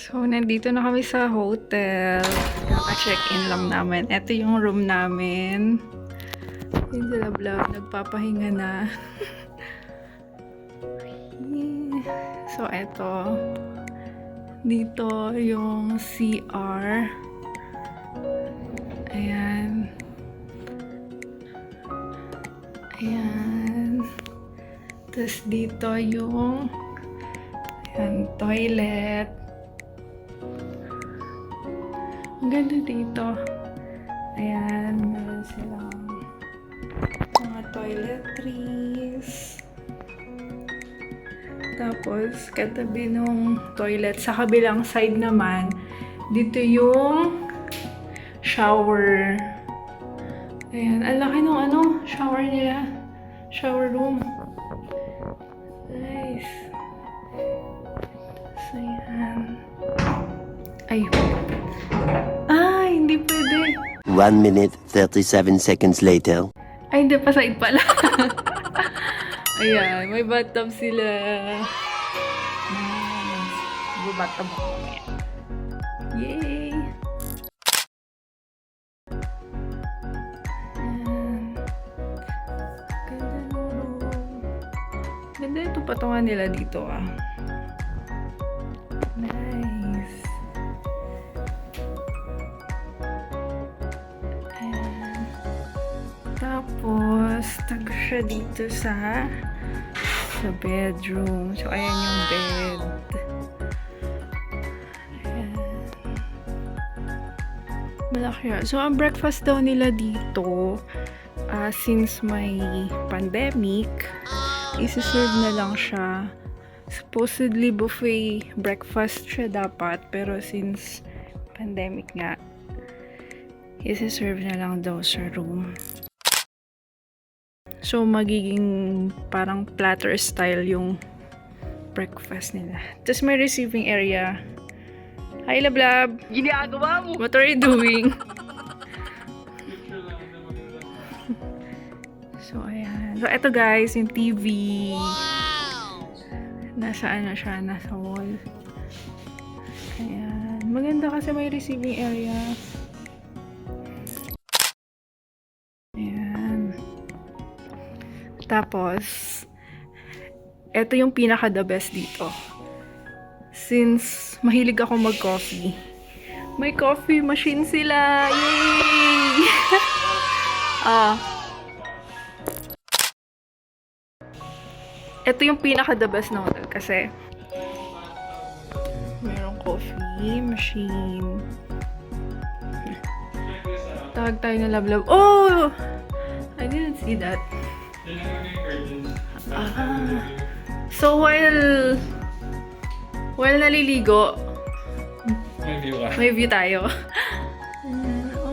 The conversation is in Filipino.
So, nandito na kami sa hotel. Kaka-check-in lang namin. Ito yung room namin. Yung sa Lablab, nagpapahinga na. So, ito. Dito yung CR. Ayan. Ayan. Tapos dito yung toilet. Ang ganda dito. Ayan, meron silang mga toiletries. Tapos, katabi nung toilet, sa kabilang side naman, dito yung shower. Ayan, ang laki nung shower nila. Shower room. Nice. So, ayan. Ay, hindi pwede. 1 minute, 37 seconds later. Ay, hindi pa side pala. Ayan, may bathtub sila. Nice. Bathtub ako mamaya. Yay! Ayan. Ganda ng room. Ganda yung patungan nila dito Nice. Ayan. Tapos, tago siya dito sa bedroom. So, ayan yung bed. Ayan. Malaki yan. So, ang breakfast daw nila dito, since may pandemic, isi-serve na lang siya. Supposedly buffet breakfast siya dapat, pero since pandemic nga, isi-serve na lang daw sa room. So, magiging parang platter style yung breakfast nila. Tapos may receiving area. Hi, Lablab! Ginagawa mo! What are you doing? So, ayan. So, eto guys, yung TV. Nasa siya? Nasa wall. Ayan. Maganda kasi may receiving area. Ayan. Tapos, eto yung pinaka the best dito. Since mahilig ako mag-coffee, may coffee machine sila! Yay! Ito yung pinaka the best na hotel kasi merong coffee machine. Tawag tayo na Lablab. Oh! I didn't see that. So while naliligo, may view tayo. Nice.